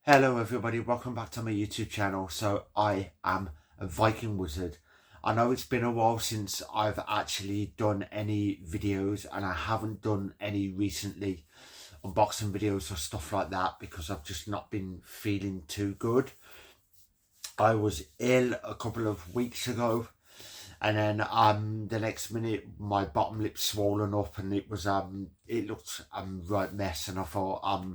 Hello everybody, welcome back to my YouTube channel. So I am a Viking Wizard. I know it's been a while since I've actually done any videos, and I haven't done any recently, unboxing videos or stuff like that, because I've just not been feeling too good. I was ill a couple of weeks ago, and then the next minute my bottom lip swollen up, and it looked right mess, and I thought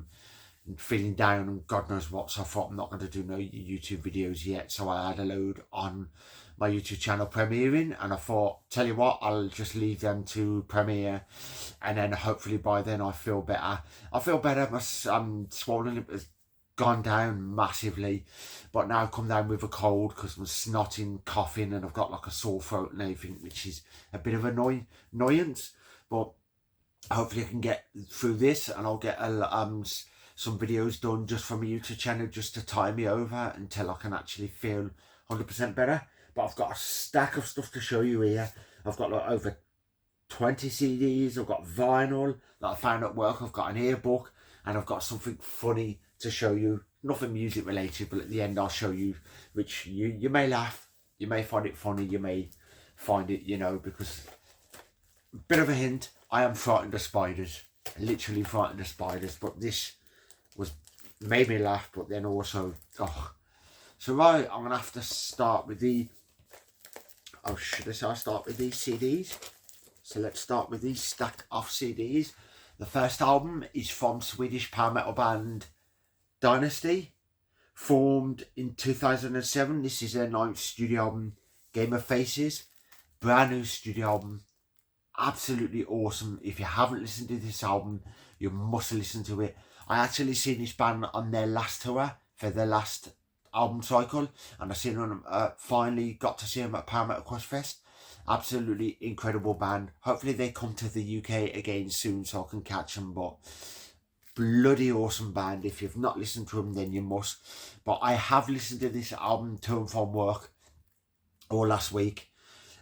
feeling down and God knows what, so I thought I'm not going to do no YouTube videos yet. So I had a load on my YouTube channel premiering, and I thought, tell you what, I'll just leave them to premiere, and then hopefully by then I feel better. I feel better. My swollen lip has gone down massively, but now I've come down with a cold because I'm snotting, coughing, and I've got like a sore throat and everything, which is a bit of annoyance. But hopefully I can get through this, and I'll get some videos done just from my YouTube channel, just to tie me over until I can actually feel 100% better. But I've got a stack of stuff to show you here. I've got like over 20 CDs, I've got vinyl that I found at work, I've got an earbook, and I've got something funny to show you. Nothing music related, but at the end I'll show you, which you may laugh, you may find it funny, you may find it, because, bit of a hint, I am frightened of spiders. Literally frightened of spiders, but this was made me laugh, but then also, oh. So right, I'm gonna have to start with should I say I start with these CDs? So let's start with these stack of CDs. The first album is from Swedish power metal band Dynasty, formed in 2007. This is their 9th studio album, Game of Faces. Brand new studio album, absolutely awesome. If you haven't listened to this album, you must listen to it. I actually seen this band on their last tour for their last album cycle, and I seen them, finally got to see them at Power Metal Crush Fest. Absolutely incredible band. Hopefully they come to the UK again soon so I can catch them, but bloody awesome band. If you've not listened to them, then you must. But I have listened to this album to and from work all last week.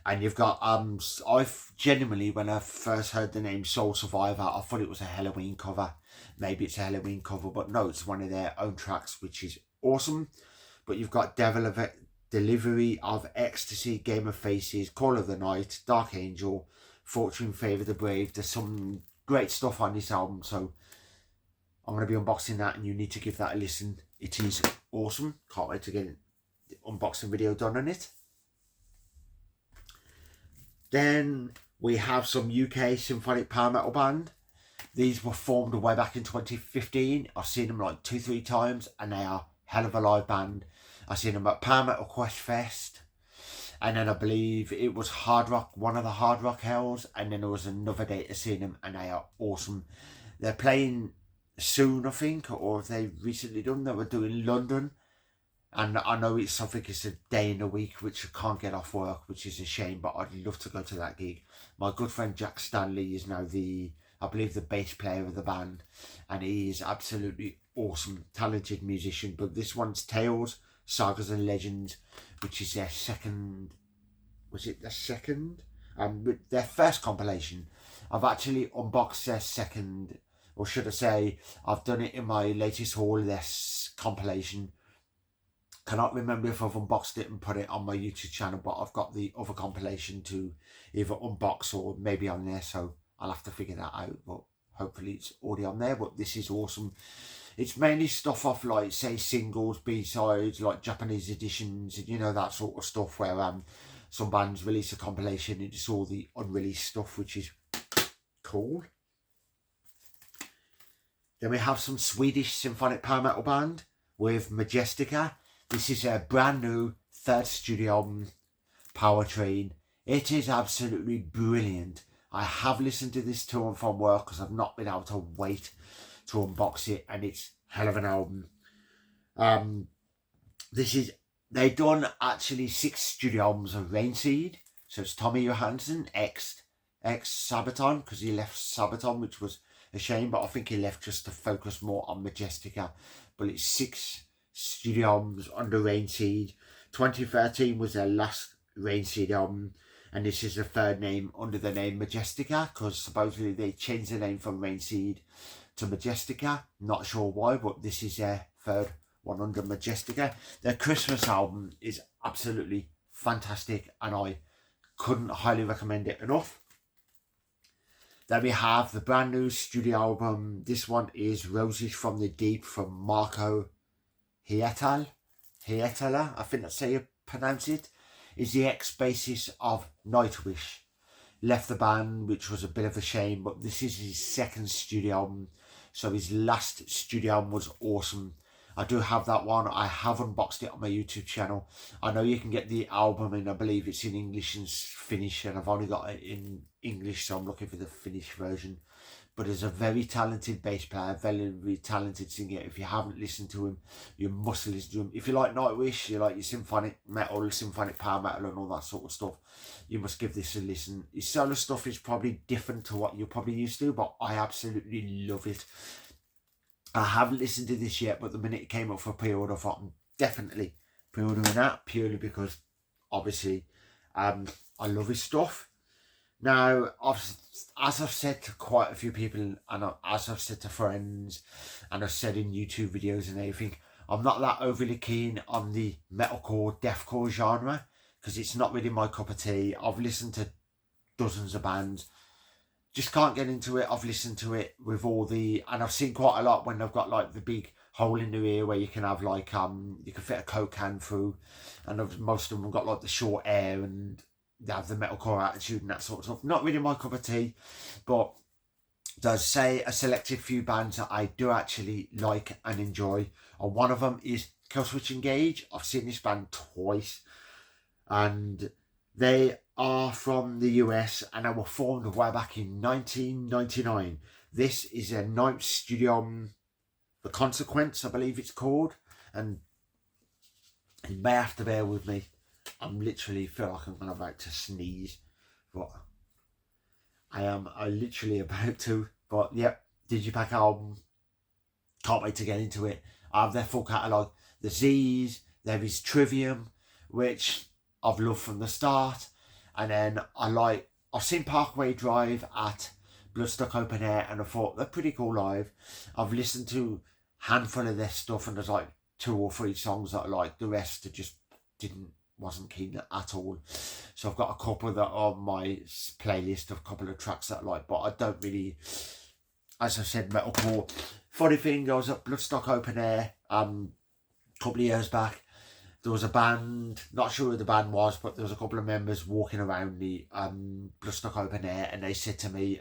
And you've got, I've genuinely, when I first heard the name Soul Survivor, I thought it was a Halloween cover. Maybe it's a Halloween cover, but no, it's one of their own tracks, which is awesome. But you've got Delivery of Ecstasy, Game of Faces, Call of the Night, Dark Angel, Fortune Favour the Brave. There's some great stuff on this album, so I'm going to be unboxing that, and you need to give that a listen. It is awesome. Can't wait to get an unboxing video done on it. Then we have some UK symphonic power metal band. These were formed way back in 2015. I've seen them like 2-3 times, and they are hell of a live band. I've seen them at Power Metal Quest Fest, and then I believe it was Hard Rock, one of the Hard Rock Hells, and then there was another day to see them, and they are awesome. They're playing soon, I think, or have they recently done? They were doing London. And I know it's a day in the week, which I can't get off work, which is a shame, but I'd love to go to that gig. My good friend Jack Stanley is now I believe the bass player of the band, and he is absolutely awesome, talented musician. But this one's Tales, Sagas and Legends, which is their second, was it their second? Their first compilation. I've actually unboxed their second, or should I say, I've done it in my latest haul, this compilation. Cannot remember if I've unboxed it and put it on my YouTube channel, but I've got the other compilation to either unbox or maybe on there, so I'll have to figure that out, but hopefully it's already on there. But this is awesome. It's mainly stuff off, like, say, singles, B-sides, like Japanese editions, and that sort of stuff, where some bands release a compilation and it's all the unreleased stuff, which is cool. Then we have some Swedish symphonic power metal band with Majestica. This is a brand new 3rd studio album, Powertrain. It is absolutely brilliant. I have listened to this to and from work because I've not been able to wait to unbox it, and it's hell of an album. They've done actually 6 studio albums of Rainseed. So it's Tommy Johansson, ex Sabaton, because he left Sabaton, which was a shame, but I think he left just to focus more on Majestica. But it's 6 studio albums under Rainseed. 2013 was their last Rainseed album, and this is the 3rd name under the name Majestica, because supposedly they changed the name from Rainseed to Majestica. Not sure why, but this is their 3rd 100 Majestica. Their Christmas album is absolutely fantastic, and I couldn't highly recommend it enough. Then we have the brand new studio album. This one is Roses from the Deep from Marco Hietala, I think that's how you pronounce it. Is the ex-bassist of Nightwish. Left the band, which was a bit of a shame, but this is his second studio album. So his last studio album was awesome. I do have that one. I have unboxed it on my YouTube channel. I know you can get the album, and I believe it's in English and Finnish, and I've only got it in English, so I'm looking for the Finnish version. But he's a very talented bass player, very talented singer. If you haven't listened to him, you must listen to him. If you like Nightwish, you like your symphonic metal, symphonic power metal and all that sort of stuff, you must give this a listen. His solo stuff is probably different to what you're probably used to, but I absolutely love it. I haven't listened to this yet, but the minute it came up for pre-order, I thought I'm definitely pre-ordering that, purely because obviously I love his stuff. Now, as I've said to quite a few people, and as I've said to friends, and I've said in YouTube videos and everything, I'm not that overly keen on the metalcore, deathcore genre, because it's not really my cup of tea. I've listened to dozens of bands, just can't get into it. I've listened to it with all the, and I've seen quite a lot when they've got like the big hole in the ear where you can have like, you can fit a Coke can through, and most of them have got like the short hair, and they have the metalcore attitude and that sort of stuff. Not really my cup of tea, but does say a selected few bands that I do actually like and enjoy. And one of them is Killswitch Engage. I've seen this band twice, and they are from the US, and they were formed way back in 1999. This is a ninth studio album, The Consequence, I believe it's called, and you may have to bear with me. I'm literally feel like I'm about to sneeze, but I literally about to. But yep, Digipack album, can't wait to get into it. I have their full catalogue. The Z's, there is Trivium, which I've loved from the start, and then I've seen Parkway Drive at Bloodstock Open Air, and I thought they're pretty cool live. I've listened to a handful of their stuff, and there's like 2 or 3 songs that I like. The rest just wasn't keen at all. So I've got a couple that are on my playlist of a couple of tracks that I like, but I don't really, as I said, metalcore. Funny thing, I was at Bloodstock Open Air a couple of years back. There was a band, not sure who the band was, but there was a couple of members walking around the Bloodstock Open Air, and they said to me,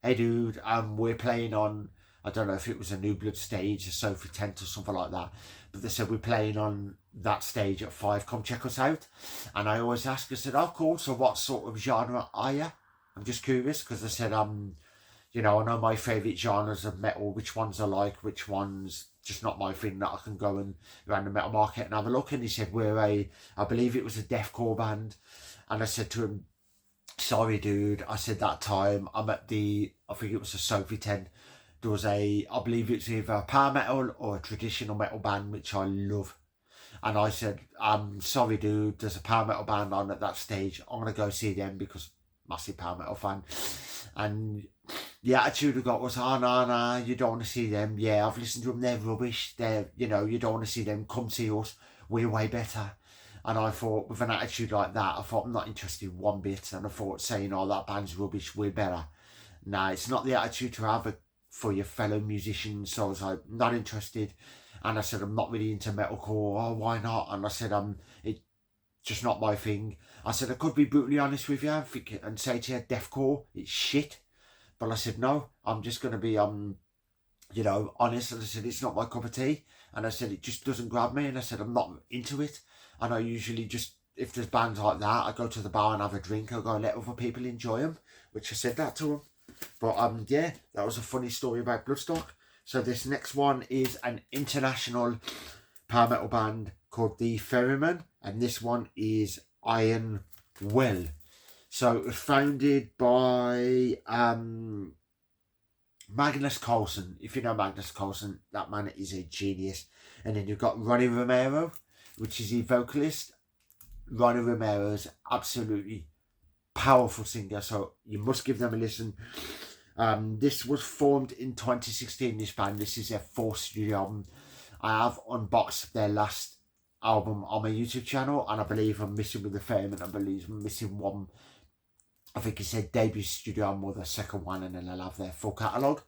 hey dude, we're playing on, I don't know if it was a New Blood stage, a Sophie Tent or something like that, but they said we're playing on that stage at 5, come check us out. And I always ask, I said, oh cool, so what sort of genre are you? I'm just curious, because I said, you know, I know my favourite genres of metal, which ones I like, which ones just not my thing, that I can go and around the metal market and have a look. And he said, I believe it was a deathcore band. And I said to him, sorry dude, I said that time I'm at I think it was a Sophie Tent. There was I believe it's either a power metal or a traditional metal band, which I love. And I said, sorry dude, there's a power metal band on at that stage. I'm going to go see them because massive power metal fan. And the attitude I got was, oh no, you don't want to see them. Yeah, I've listened to them, they're rubbish. You don't want to see them, come see us, we're way better. And I thought, with an attitude like that, I thought, I'm not interested one bit. And I thought, saying, oh, that band's rubbish, we're better. Nah, it's not the attitude to have for your fellow musicians. So I was like, not interested. And I said, I'm not really into metalcore. Oh, why not? And I said, it's just not my thing. I said, I could be brutally honest with you and say to you, deathcore, it's shit. But I said, no, I'm just going to be, honest. And I said, it's not my cup of tea. And I said, it just doesn't grab me. And I said, I'm not into it. And I usually just, if there's bands like that, I go to the bar and have a drink. I go and let other people enjoy them, which I said that to them. But yeah, that was a funny story about Bloodstock. So this next one is an international power metal band called The Ferryman, and this one is Iron Will. So it was founded by Magnus Carlsen. If you know Magnus Carlsen, that man is a genius. And then you've got Ronnie Romero, which is the vocalist. Ronnie Romero's absolutely powerful singer, so you must give them a listen. This was formed in 2016, this band. This is their 4th studio album. I have unboxed their last album on my YouTube channel, and I believe I'm missing With the Fame, and I believe I'm missing one. I think it said debut studio album or the second one, and then I'll have their full catalogue.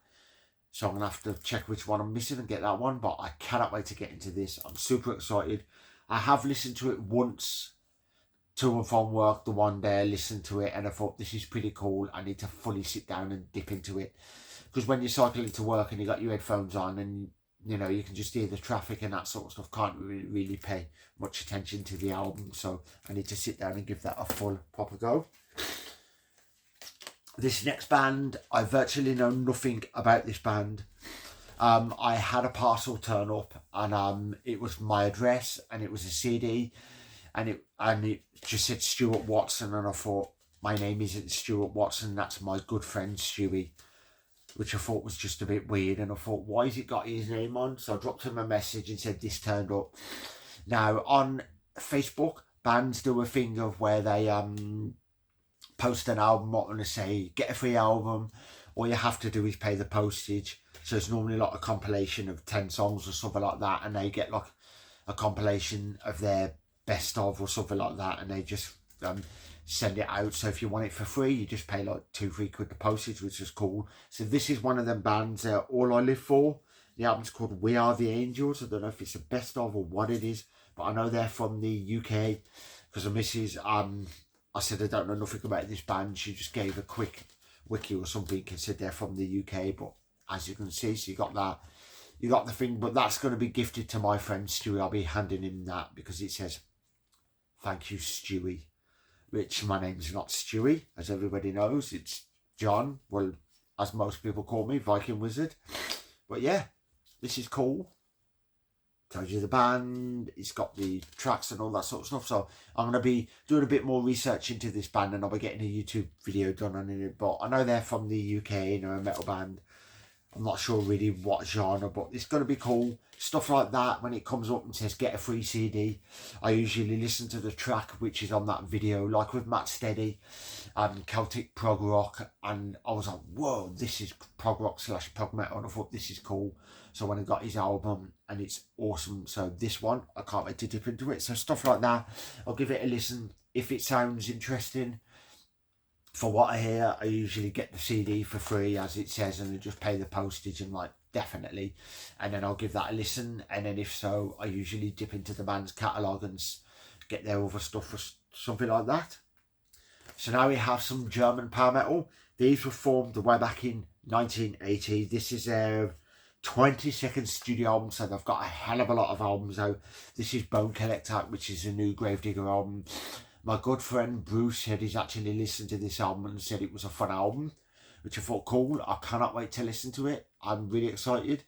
So I'm going to have to check which one I'm missing and get that one. But I cannot wait to get into this. I'm super excited. I have listened to it once to and from work the one day. I listened to it and I thought, this is pretty cool. I need to fully sit down and dip into it. Because when you're cycling to work and you got your headphones on and you know, you can just hear the traffic and that sort of stuff, can't really pay much attention to the album. So I need to sit down and give that a full proper go. This next band, I virtually know nothing about this band. I had a parcel turn up, and it was my address, and it was a CD, and it just said Stuart Watson, and I thought, my name isn't Stuart Watson, that's my good friend Stewie, which I thought was just a bit weird. And I thought, why has it got his name on? So I dropped him a message and said this turned up. Now on Facebook, bands do a thing of where they post an album, what I'm going to say, get a free album. All you have to do is pay the postage. So it's normally like a compilation of 10 songs or something like that, and they get like a compilation of their best of or something like that, and they just send it out. So if you want it for free, you just pay like £2-3 the postage, which is cool. So this is one of them bands, All I Live For. The album's called We Are the Angels. I don't know if it's the best of or what it is, but I know they're from the UK, because the missus, I said I don't know nothing about this band. She just gave a quick wiki or something and said they're from the UK. But as you can see, so you got that, you got the thing. But that's going to be gifted to my friend Stewie. I'll be handing him that because it says, "Thank you, Stewie." Which my name's not Stewie, as everybody knows. It's John. Well, as most people call me, Viking Wizard. But yeah, this is cool. Tells you the band, it's got the tracks and all that sort of stuff. So I'm going to be doing a bit more research into this band, and I'll be getting a YouTube video done on it. But I know they're from the UK, you know, a metal band. I'm not sure really what genre, but it's going to be cool. Stuff like that, when it comes up and says get a free CD, I usually listen to the track which is on that video, like with Matt Steady, Celtic prog rock, and I was like, whoa, this is prog rock / prog metal, and I thought this is cool. So when I got his album, and it's awesome. So this one, I can't wait to dip into it. So stuff like that, I'll give it a listen. If it sounds interesting, for what I hear, I usually get the CD for free, as it says, and I just pay the postage, and like, definitely. And then I'll give that a listen, and then if so, I usually dip into the band's catalogue and get their other stuff for something like that. So now we have some German power metal. These were formed way back in 1980. This is their 22nd studio album, so they've got a hell of a lot of albums out. This is Bone Collector, which is a new Gravedigger album. My good friend Bruce said he's actually listened to this album and said it was a fun album, which I thought cool. I cannot wait to listen to it. I'm really excited.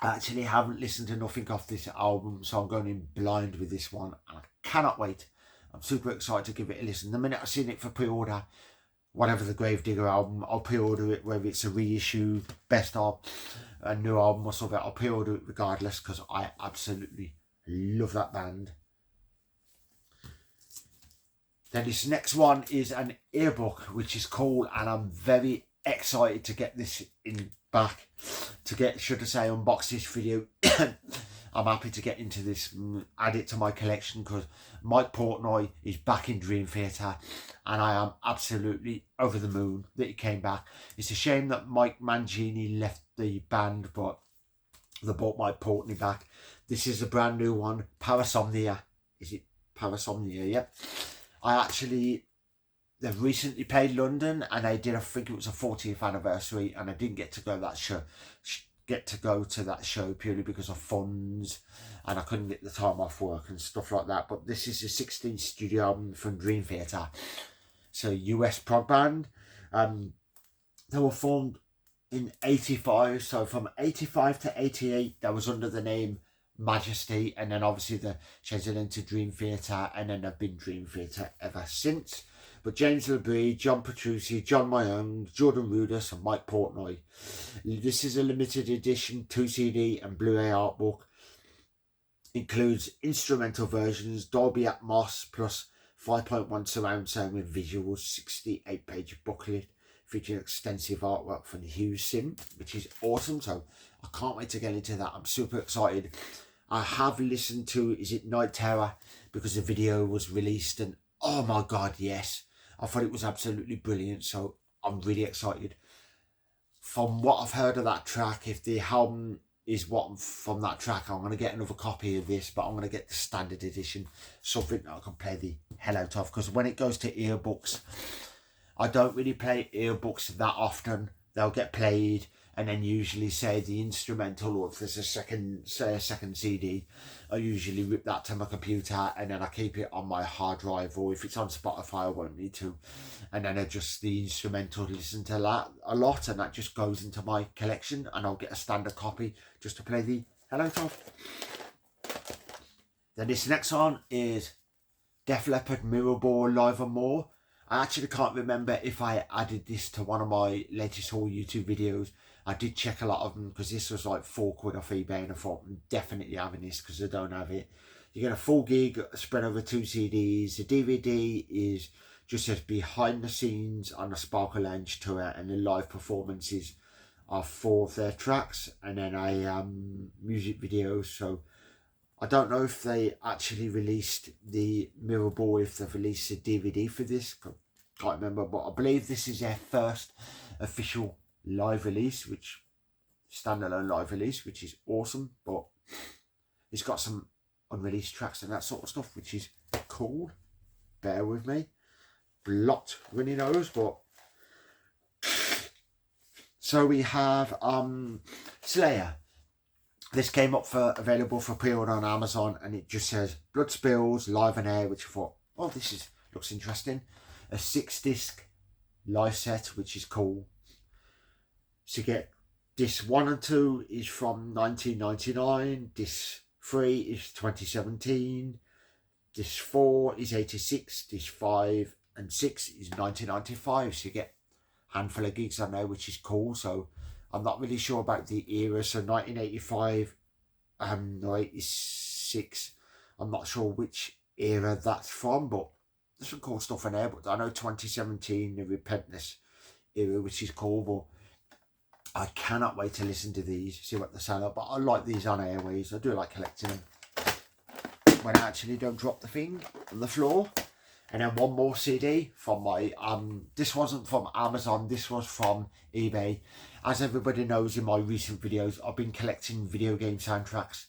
I actually haven't listened to nothing off this album, so I'm going in blind with this one, and I cannot wait. I'm super excited to give it a listen. The minute I've seen it for pre-order, whatever the Gravedigger album, I'll pre-order it, whether it's a reissue, best of, a new album or something. I'll pre-order it regardless, because I absolutely love that band. Then this next one is an earbook, which is cool, and I'm very excited to get this in back, to get, should I say, unbox this video. I'm happy to get into this, add it to my collection, because Mike Portnoy is back in Dream Theater, and I am absolutely over the moon that he came back. It's a shame that Mike Mangini left the band, but they brought Mike Portnoy back. This is a brand new one, Parasomnia. Is it Parasomnia? Yep. They've recently played London, and they did, I think it was a 40th anniversary, and I didn't get to go to that show purely because of funds, and I couldn't get the time off work and stuff like that. But this is a 16th studio album from Dream Theater. So US prog band. They were formed in 85, so from 85 to 88 that was under the name Majesty, and then obviously they changed it into Dream Theater, and then they've been Dream Theater ever since. But James LeBrie, John Petrucci, John Mayone, Jordan Rudess and Mike Portnoy. This is a limited edition 2CD and Blu-ray art book. Includes instrumental versions, Dolby Atmos plus 5.1 surround sound with visuals, 68-page booklet featuring extensive artwork from Hugh Sim, which is awesome. So I can't wait to get into that. I'm super excited. I have listened to, is it Night Terror, because the video was released, and oh my god, yes, I thought it was absolutely brilliant, so I'm really excited. From what I've heard of that track, if the album is what from that track, I'm going to get another copy of this, but I'm going to get the standard edition, something that I can play the hell out of, because when it goes to earbooks, I don't really play earbooks that often. They'll get played, and then usually say the instrumental, or if there's a second CD, I usually rip that to my computer, and then I keep it on my hard drive, or if it's on Spotify I won't need to, and then I just the instrumental, listen to that a lot, and that just goes into my collection, and I'll get a standard copy just to play the hell out of. Then this next one is Def Leppard Mirror Ball Live and More. I actually can't remember if I added this to one of my latest haul YouTube videos. I did check a lot of them, because this was like £4 off eBay, and I thought I'm definitely having this because I don't have it. You get a full gig spread over 2 CDs. The DVD is just says behind the scenes on the Sparkle Lounge tour, and the live performances are 4 of their tracks, and then a music video. So I don't know if they actually released the Mirror Ball, if they've released a DVD for this. Can't remember, but I believe this is their first official live release, which standalone live release, which is awesome. But it's got some unreleased tracks and that sort of stuff, which is cool. Bear with me. Blocked runny nose, but so we have Slayer. This came up for available for pre-order on Amazon, and it just says Blood Spills Live and Air, which I thought, oh, this looks interesting. A 6-disc live set, which is cool. So you get disc 1 and 2 is from 1999, disc 3 is 2017, disc 4 is 86, disc 5 and 6 is 1995. So you get a handful of gigs on there, which is cool. So I'm not really sure about the era. So 1985, 86, I'm not sure which era that's from, but there's some cool stuff in there. But I know 2017, the Repentless era, which is cool. But I cannot wait to listen to these, see what they sound like. But I like these on Airways. I do like collecting them when I actually don't drop the thing on the floor. And then one more CD from my, this wasn't from Amazon, this was from eBay. As everybody knows, in my recent videos, I've been collecting video game soundtracks,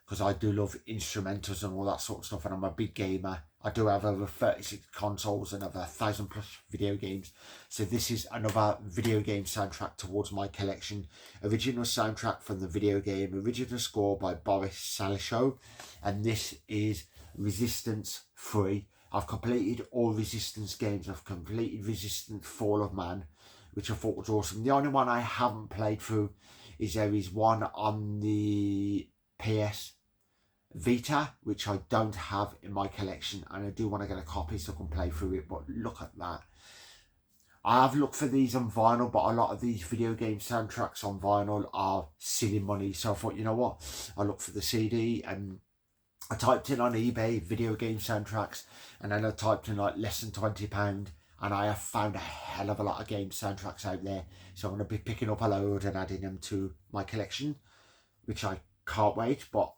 because I do love instrumentals and all that sort of stuff, and I'm a big gamer. I do have over 36 consoles and over 1,000+ video games. So this is another video game soundtrack towards my collection. Original soundtrack from the video game, original score by Boris Salchow, and this is Resistance 3. I've completed all Resistance games. I've completed Resistance Fall of Man, which I thought was awesome. The only one I haven't played through is there is one on the PS Vita, which I don't have in my collection, and I do want to get a copy so I can play through it. But look at that. I have looked for these on vinyl, but a lot of these video game soundtracks on vinyl are silly money. So I thought, you know what, I'll look for the CD, and I typed in on eBay video game soundtracks, and then I typed in like less than £20, and I have found a hell of a lot of game soundtracks out there. So I'm going to be picking up a load and adding them to my collection, which I can't wait. But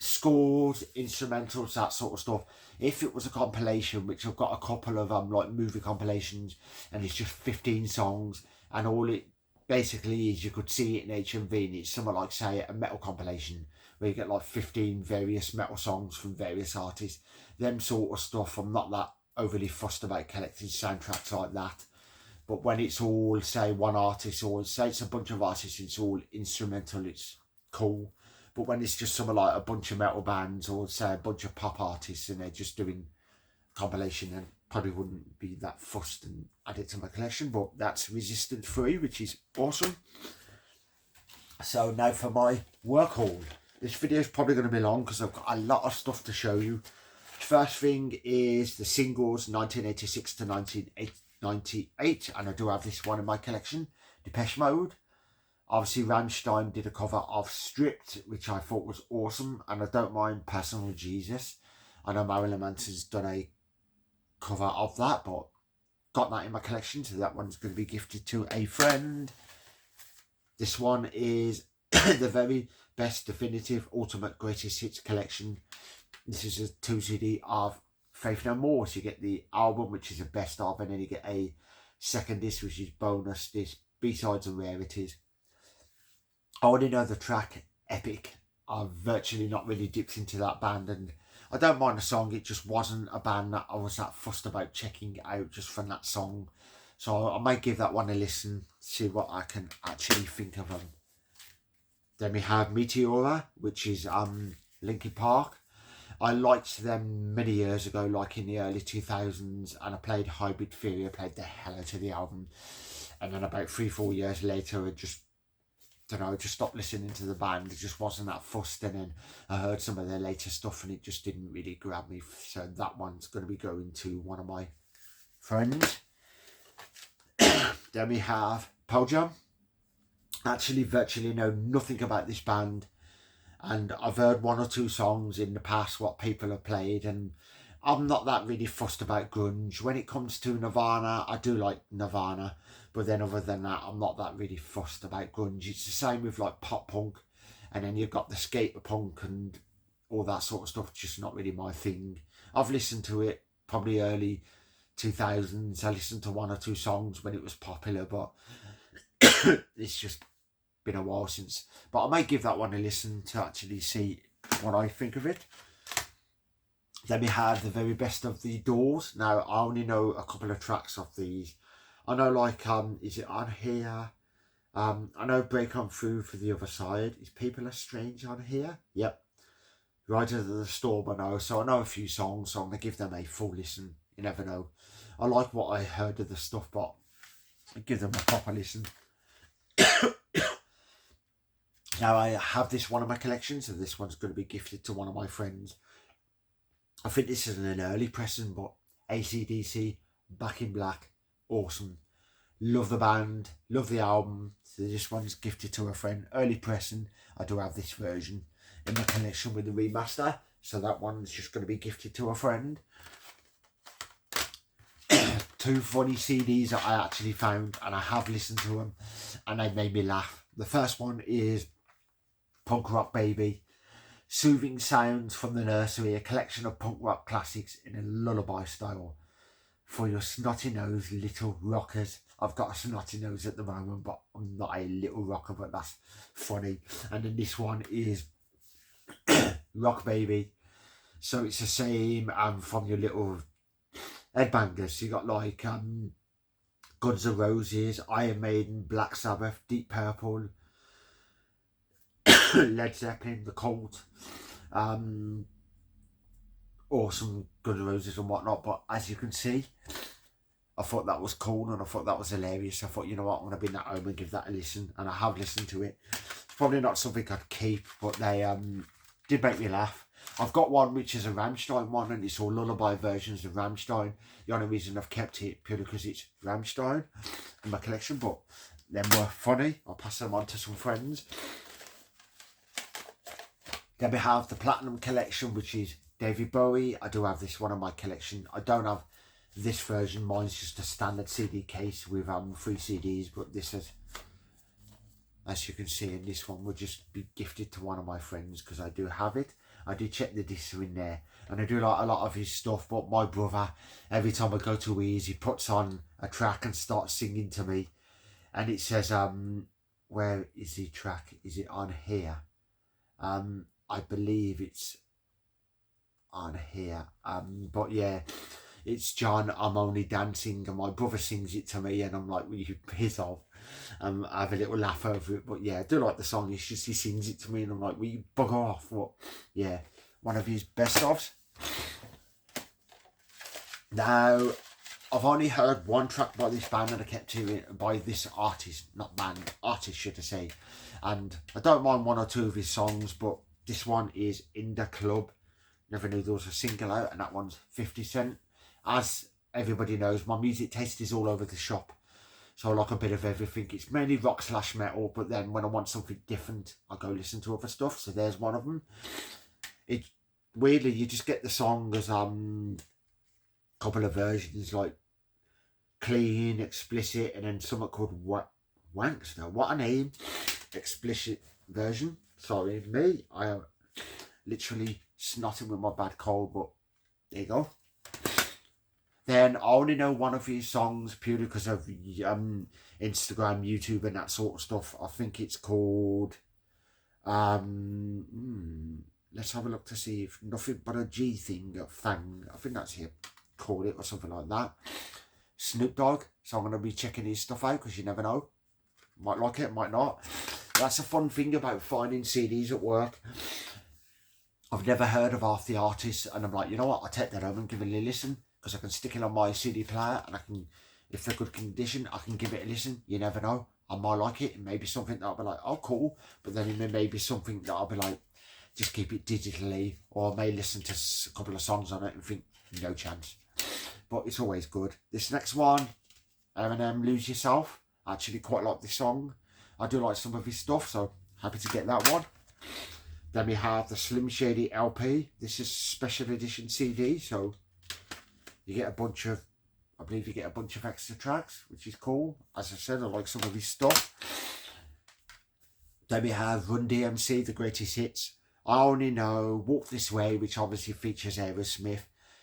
scores, instrumentals, that sort of stuff, if it was a compilation, which I've got a couple of like movie compilations, and it's just 15 songs, and all it basically is, you could see it in HMV, and it's something like, say, a metal compilation where you get like 15 various metal songs from various artists. Them sort of stuff, I'm not that overly fussed about collecting soundtracks like that. But when it's all, say, one artist, or say it's a bunch of artists, it's all instrumental, it's cool. But when it's just something like a bunch of metal bands, or say a bunch of pop artists, and they're just doing compilation, then probably wouldn't be that fussed and add it to my collection. But that's Resistance 3, which is awesome. So now for my work haul. This video is probably going to be long because I've got a lot of stuff to show you. First thing is the singles 1986 to 1998, and I do have this one in my collection, Depeche Mode. Obviously Rammstein did a cover of Stripped, which I thought was awesome, and I don't mind Personal Jesus. I know Marilyn Manson's done a cover of that, but got that in my collection, so that one's going to be gifted to a friend. This one is the very best definitive ultimate greatest hits collection. This is a 2 CD of Faith No More. So you get the album, which is the best of, and then you get a second disc, which is bonus disc, B-sides and rarities. I already know the track Epic. I've virtually not really dipped into that band, and I don't mind the song. It just wasn't a band that I was that fussed about checking out just from that song. So I might give that one a listen, see what I can actually think of them. Then we have Meteora, which is Linkin Park. I liked them many years ago, like in the early 2000s, and I played Hybrid Theory. I played the hell out of the album. And then about 3-4 years later, I just stopped listening to the band. It just wasn't that fussed. And then I heard some of their later stuff and it just didn't really grab me. So that one's going to be going to one of my friends. Then we have Pearl Jam. Actually, virtually know nothing about this band. And I've heard 1 or 2 songs in the past what people have played, and I'm not that really fussed about grunge. When it comes to Nirvana, I do like Nirvana, but then other than that, I'm not that really fussed about grunge. It's the same with like pop punk, and then you've got the skater punk and all that sort of stuff, just not really my thing. I've listened to it probably early 2000s. I listened to 1 or 2 songs when it was popular, but it's just been a while since. But I might give that one a listen to actually see what I think of it. Then we had the very best of the Doors. Now I only know a couple of tracks of these. I know like is it On Here? I know Break On Through for the Other Side. Is People Are Strange on here? Yep. Right Into the Storm I know. So I know a few songs, so I'm gonna give them a full listen. You never know. I like what I heard of the stuff, but I give them a proper listen. Now I have this one of my collections, and this one's going to be gifted to one of my friends. I think this is an early pressing, but AC/DC, Back in Black, awesome. Love the band, love the album. So this one's gifted to a friend. Early pressing. I do have this version in my collection with the remaster, so that one's just going to be gifted to a friend. 2 funny CDs that I actually found, and I have listened to them, and they made me laugh. The first one is Punk Rock Baby, soothing sounds from the nursery, a collection of punk rock classics in a lullaby style for your snotty-nosed little rockers. I've got a snotty nose at the moment, but I'm not a little rocker, but that's funny. And then this one is Rock Baby, so it's the same from your little headbangers. So you got like Guns N' Roses, Iron Maiden, Black Sabbath, Deep Purple, Led Zeppelin, The Cult, awesome Guns N' Roses and whatnot. But as you can see, I thought that was cool and I thought that was hilarious. I thought, you know what, I'm going to bring that home and give that a listen, and I have listened to it. It's probably not something I'd keep, but they did make me laugh. I've got one which is a Rammstein one, and it's all lullaby versions of Rammstein. The only reason I've kept it purely because it's Rammstein in my collection, but them were funny. I'll pass them on to some friends. Then we have the Platinum Collection, which is David Bowie. I do have this one in my collection. I don't have this version. Mine's just a standard CD case with 3 CDs, but this is, as you can see, and this one will just be gifted to one of my friends because I do have it. I do check the discs in there, and I do like a lot of his stuff. But my brother, every time I go to his, he puts on a track and starts singing to me, and it says, where is the track? Is it on here? I believe it's on here. But yeah, it's John, I'm Only Dancing, and my brother sings it to me, and I'm like, will you piss off? I have a little laugh over it, but yeah, I do like the song. It's just he sings it to me, and I'm like, will you bugger off? But yeah, one of his best ofs. Now, I've only heard 1 track by this band, and I kept hearing by this artist, not band, artist should I say. And I don't mind 1 or 2 of his songs, but this one is In Da Club. Never knew there was a single out, and that one's 50 Cent. As everybody knows, my music taste is all over the shop. So I like a bit of everything. It's mainly rock / metal, but then when I want something different, I go listen to other stuff. So there's one of them. It weirdly, you just get the song as couple of versions, like clean, explicit, and then something called Wankster, what a name. Explicit version. Sorry, me. I am literally snotting with my bad cold, but there you go. Then I only know one of his songs purely because of Instagram, YouTube, and that sort of stuff. I think it's called. Let's have a look to see if Nothing But a G Thing, Fang. I think that's it. Call it or something like that. Snoop Dogg. So I'm going to be checking his stuff out because you never know. Might like it, might not. That's a fun thing about finding CDs at work. I've never heard of half the artists, and I'm like, you know what? I'll take that home and give it a listen because I can stick it on my CD player, and I can, if they're good condition, I can give it a listen. You never know. I might like it. It may be something that I'll be like, oh, cool. But then it may be something that I'll be like, just keep it digitally, or I may listen to a couple of songs on it and think, no chance. But it's always good. This next one, Eminem, Lose Yourself. I actually quite like this song. I do like some of his stuff, so happy to get that one. Then we have the Slim Shady LP. This is special edition CD, so you get a bunch of, I believe you get a bunch of extra tracks, which is cool. As I said, I like some of his stuff. Then we have Run DMC, The Greatest Hits. I only know Walk This Way, which obviously features Aerosmith.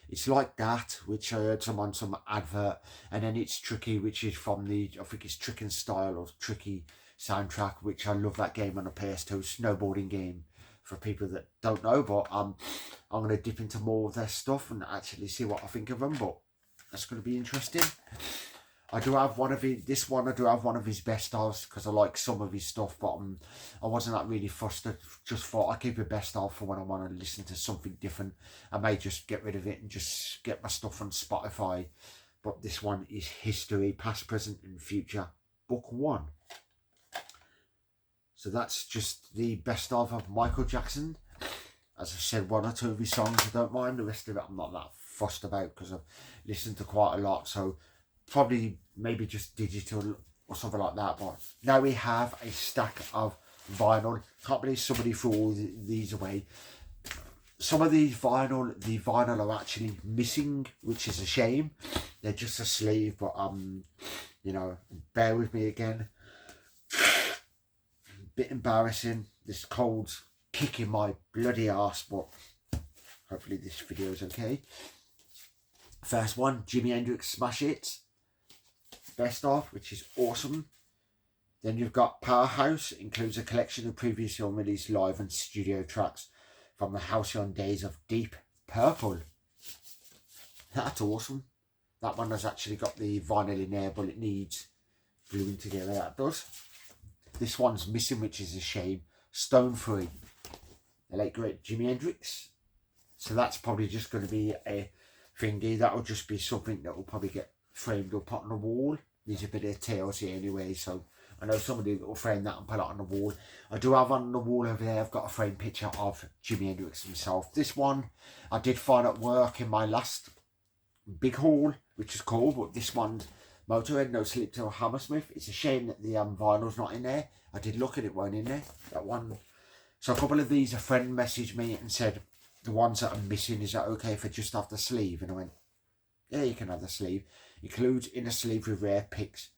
It's Like That, which I heard on some advert. And then It's Tricky, which is from the, I think it's Trick and Style or Tricky soundtrack, which I love that game on a PS2, snowboarding game. For people that don't know, but I'm going to dip into more of their stuff and actually see what I think of them, but that's going to be interesting. I do have one of his, this one I do have one of his best ofs because I like some of his stuff, but I wasn't that really fussed. Just thought I keep a best of for when I want to listen to something different. I may just get rid of it and just get my stuff on Spotify, but this one is History, Past, Present and Future, Book 1. So that's just the best of Michael Jackson. As I said, one or two of his songs I don't mind. The rest of it I'm not that fussed about because I've listened to quite a lot. So probably maybe just digital or something like that. But now we have a stack of vinyl. Can't believe somebody threw all these away. Some of these vinyl, the vinyl are actually missing, which is a shame. They're just a sleeve, but you know, bear with me again. Bit embarrassing. This cold's kicking my bloody ass, but hopefully this video is okay. First one, Jimi Hendrix Smash Hits, best of, which is awesome. Then you've got Powerhouse, includes a collection of previously unreleased live and studio tracks from the halcyon days of Deep Purple. That's awesome. That one has actually got the vinyl in there, but it needs gluing together. That does. This one's missing, which is a shame. Stone Free, the late great Jimi Hendrix. So that's probably just going to be a thingy. That'll just be something that will probably get framed up on the wall. Needs a bit of TLC anyway, so I know somebody that will frame that and put it on the wall. I do have on the wall over there, I've got a framed picture of Jimi Hendrix himself. This one I did find at work in my last big haul, which is cool, but this one's Motorhead, No Sleep Till Hammersmith. It's a shame that the vinyl's not in there. I did look at it, weren't in there. That one. So a couple of these, a friend messaged me and said, the ones that I'm missing, is that okay if I just have the sleeve? And I went, yeah, you can have the sleeve. Includes inner sleeve with rare picks.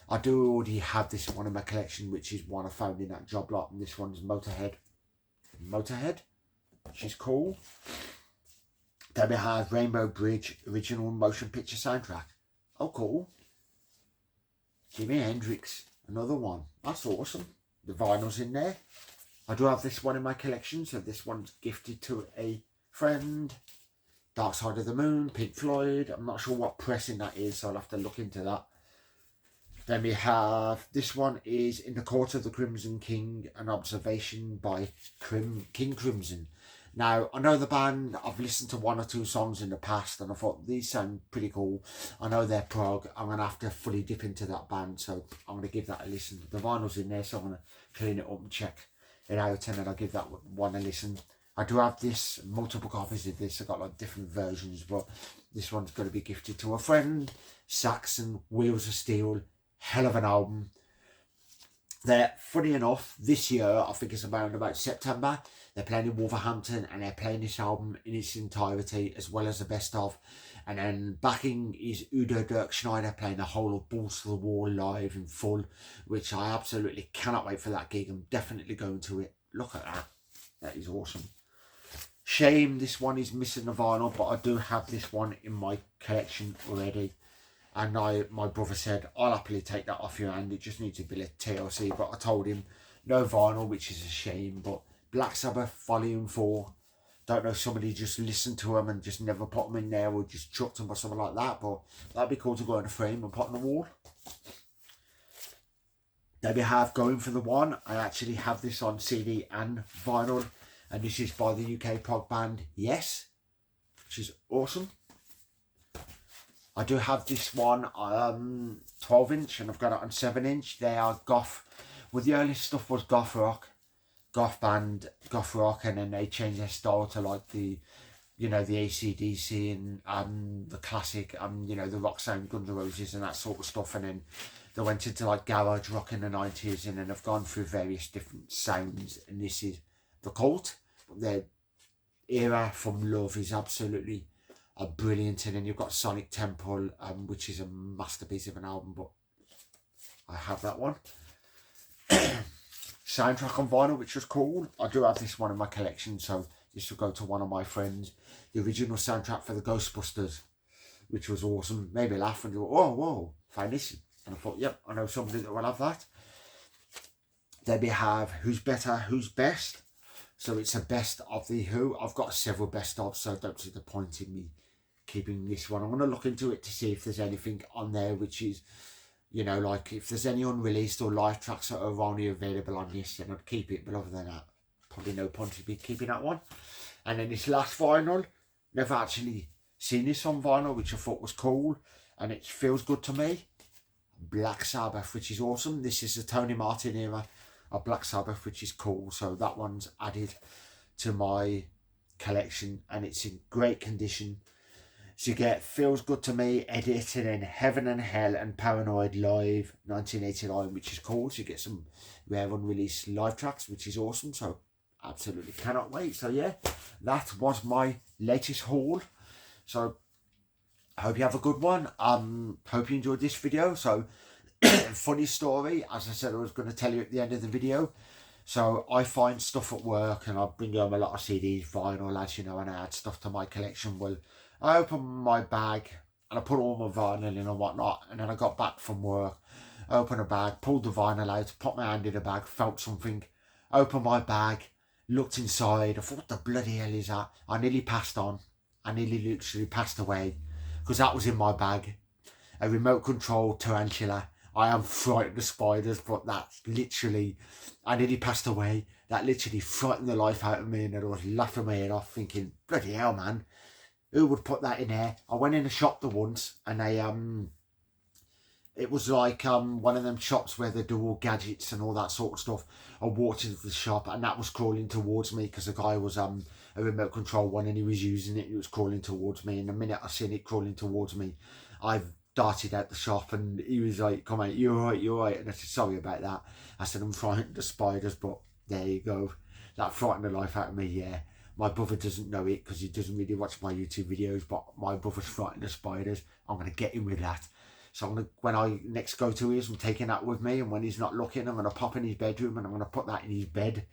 I do already have this one in my collection, which is one I found in that job lot. And this one's Motorhead, which is cool. Then we have Rainbow Bridge original motion picture soundtrack. Oh, cool. Jimi Hendrix, another one. That's awesome. The vinyl's in there. I do have this one in my collection, so this one's gifted to a friend. Dark Side of the Moon, Pink Floyd. I'm not sure what pressing that is, so I'll have to look into that. Then we have, this one is In the Court of the Crimson King, an observation by King Crimson. Now, I know the band, I've listened to one or two songs in the past and I thought these sound pretty cool. I know they're prog. I'm going to have to fully dip into that band, so I'm going to give that a listen. The vinyl's in there, so I'm going to clean it up and check it out, and then I'll give that one a listen. I do have this, multiple copies of this. I've got like different versions, but this one's going to be gifted to a friend. Saxon, Wheels of Steel, hell of an album. They're, funny enough, this year, I think it's around about September, they're playing in Wolverhampton and they're playing this album in its entirety as well as the best of. And then backing is Udo Dirk Schneider playing the whole of Balls to the Wall live in full, which I absolutely cannot wait for that gig. I'm definitely going to it. Look at that. That is awesome. Shame this one is missing the vinyl, but I do have this one in my collection already. And my brother said, I'll happily take that off your hand. It just needs a bit of TLC. But I told him, no vinyl, which is a shame. But Black Sabbath Volume 4. Don't know, somebody just listened to them and just never put them in there or just chucked them or something like that. But that'd be cool to go in a frame and put on the wall. There we have Going for the One. I actually have this on CD and vinyl. And this is by the UK prog band Yes, which is awesome. I do have this one 12-inch and I've got it on 7-inch. They are goth. Well, the earliest stuff was goth rock, goth band, goth rock, and then they changed their style to like the, you know, the AC/DC and the classic, you know, the rock sound, Guns N' Roses and that sort of stuff. And then they went into like garage rock in the 90s, and then they've gone through various different sounds. And this is The Cult. Their era from Love is absolutely brilliant. And then you've got Sonic Temple, which is a masterpiece of an album, but I have that one. Soundtrack on vinyl, which was cool. I do have this one in my collection, so this will go to one of my friends. The original soundtrack for the Ghostbusters, which was awesome. Made me laugh and go, oh, whoa, find this. And I thought, yep, I know somebody that will have that. Then we have Who's Better, Who's Best. So it's a best of the Who. I've got several best of, so don't see the point in me keeping this one. I'm going to look into it to see if there's anything on there which is, you know, like if there's any unreleased or live tracks that are only available on this, then I'd keep it. But other than that, probably no point in me keeping that one. And then this last vinyl, never actually seen this on vinyl, which I thought was cool. And it feels good to me. Black Sabbath, which is awesome. This is the Tony Martin era of Black Sabbath, which is cool. So that one's added to my collection and it's in great condition. So you get Feels Good to Me, Edit, and then Heaven and Hell and Paranoid Live 1989, which is cool. So you get some rare unreleased live tracks, which is awesome. So absolutely cannot wait. So yeah, that was my latest haul. So I hope you have a good one. Hope you enjoyed this video. So funny story, as I said I was going to tell you at the end of the video. So I find stuff at work and I bring home a lot of CDs, vinyl, as you know, and I add stuff to my collection. Well, I opened my bag and I put all my vinyl in and whatnot, and then I got back from work, opened a bag, pulled the vinyl out, put my hand in the bag, felt something, opened my bag, looked inside, I thought, what the bloody hell is that? I nearly passed on. I nearly literally passed away because that was in my bag. A remote control tarantula. I am frightened of spiders, but that's literally, I nearly passed away. That literally frightened the life out of me, and I was laughing my head off thinking, bloody hell, man, who would put that in there? I went in a shop once and they, it was like one of them shops where they do all gadgets and all that sort of stuff. I walked into the shop and that was crawling towards me because the guy was a remote control one and he was using it. It was crawling towards me, and the minute I seen it crawling towards me, I darted out the shop and he was like, come on, you're right, you're right. And I said, sorry about that. I said, I'm frightened of spiders, but there you go. That frightened the life out of me, yeah. My brother doesn't know it because he doesn't really watch my YouTube videos, but my brother's frightened of spiders. I'm going to get him with that. So I'm gonna, when I next go to his, I'm taking that with me, and when he's not looking, I'm going to pop in his bedroom and I'm going to put that in his bed.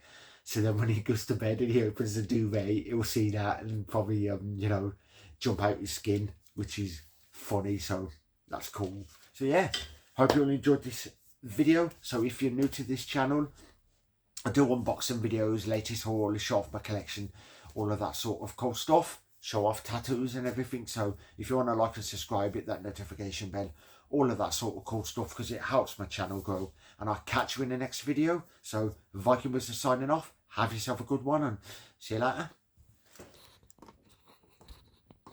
So then when he goes to bed and he opens the duvet, he'll see that and probably, you know, jump out his skin, which is funny. So that's cool. So yeah, hope you all enjoyed this video. So if you're new to this channel, I do unboxing videos, latest haul, show off my collection, all of that sort of cool stuff, show off tattoos and everything. So if you want to like and subscribe, hit that notification bell, all of that sort of cool stuff, because it helps my channel grow. And I'll catch you in the next video. So Viking Wizard signing off. Have yourself a good one and see you later.